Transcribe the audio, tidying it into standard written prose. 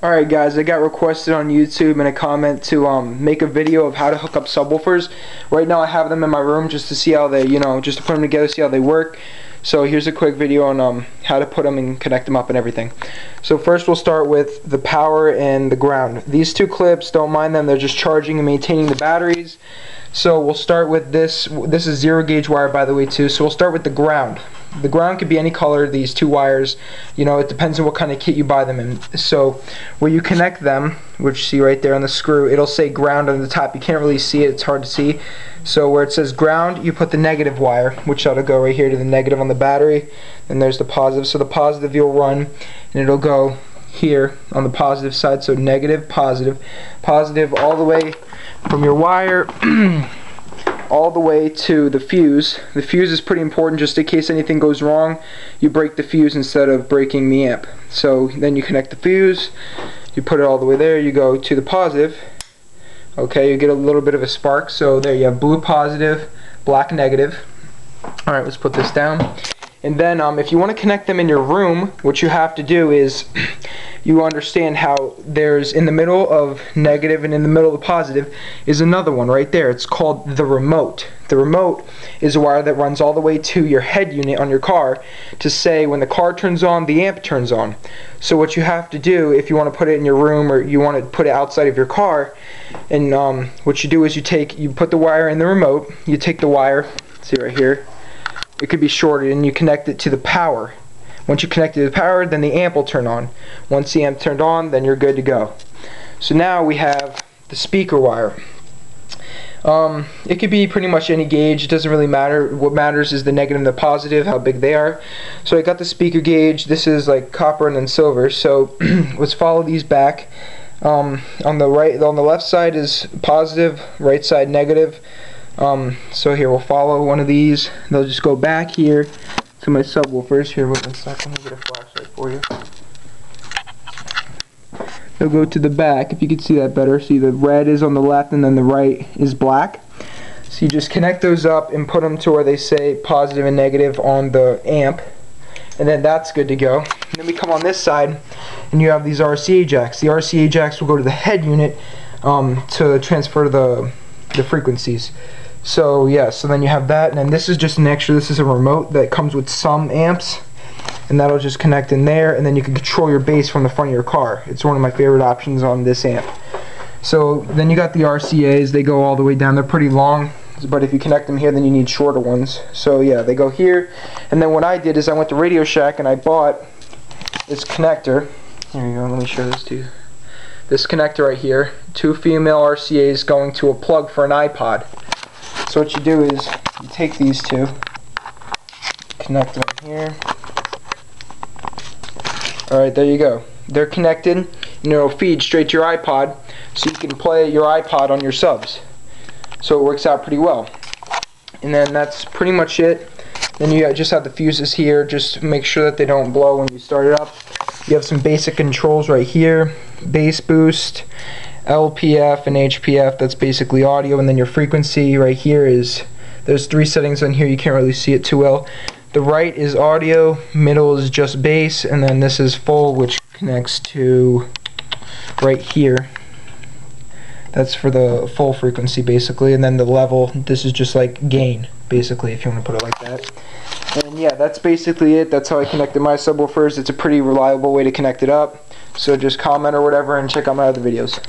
Alright guys, I got requested on YouTube in a comment to make a video of how to hook up subwoofers. Right now I have them in my room just to see how they, just to put them together, see how they work. So here's a quick video on how to put them and connect them up and everything. So first we'll start with the power and the ground. These two clips, don't mind them, they're just charging and maintaining the batteries. So we'll start with this. This is 0 gauge wire, by the way, too. So we'll start with the ground. The ground could be any color, these two wires. It depends on what kind of kit you buy them in. So where you connect them, which you see right there on the screw, it'll say ground on the top. You can't really see it, it's hard to see. So where it says ground, you put the negative wire, which ought to go right here to the negative on the battery. Then there's the positive. So the positive you'll run, and it'll go here on the positive side. So negative, positive, positive, all the way from your wire all the way to the fuse. The fuse is pretty important just in case anything goes wrong. You break the fuse instead of breaking the amp. So then you connect the fuse, you put it all the way there, you go to the positive. Okay, you get a little bit of a spark. So there you have blue positive, black negative. Alright, let's put this down. And then if you want to connect them in your room, what you have to do is you understand how there's in the middle of negative and in the middle of the positive is another one right there. It's called the remote. The remote is a wire that runs all the way to your head unit on your car to say when the car turns on, the amp turns on. So what you have to do if you want to put it in your room or you want to put it outside of your car, and what you do is you put the wire in the remote, you take the wire, see right here, it could be shorted, and you connect it to the power. Once you connect it to the power, then the amp will turn on. Once the amp turned on, then you're good to go. So now we have the speaker wire. It could be pretty much any gauge, it doesn't really matter. What matters is the negative and the positive, how big they are. So I got the speaker gauge. This is like copper and then silver. So let's follow these back. On the left side is positive, right side negative. So here we'll follow one of these. They'll just go back here to my subwoofers. Here, wait a second, let me get a flashlight for you. They'll go to the back, if you can see that better. See, the red is on the left and then the right is black. So you just connect those up and put them to where they say positive and negative on the amp, and then that's good to go. And then we come on this side and you have these RCA jacks. The RCA jacks will go to the head unit to transfer the frequencies. So yeah, so then you have that, and then this is just an extra. This is a remote that comes with some amps, and that'll just connect in there, and then you can control your bass from the front of your car. It's one of my favorite options on this amp. So then you got the RCAs. They go all the way down. They're pretty long, but if you connect them here, then you need shorter ones. So yeah, they go here. And then what I did is I went to Radio Shack and I bought this connector. Here you go, let me show this to you. This connector right here, 2 female RCAs going to a plug for an iPod. So what you do is you take these two, connect them here. Alright, there you go. They're connected, and it'll feed straight to your iPod, so you can play your iPod on your subs. So it works out pretty well. And then that's pretty much it. Then you just have the fuses here. Just make sure that they don't blow when you start it up. You have some basic controls right here. Bass boost, LPF and HPF, that's basically audio, and then your frequency right here is, there's 3 settings on here, you can't really see it too well. The right is audio, middle is just bass, and then this is full, which connects to right here. That's for the full frequency basically, and then the level, this is just like gain basically, if you want to put it like that. And yeah, that's basically it. That's how I connected my subwoofers. It's a pretty reliable way to connect it up. So just comment or whatever and check out my other videos.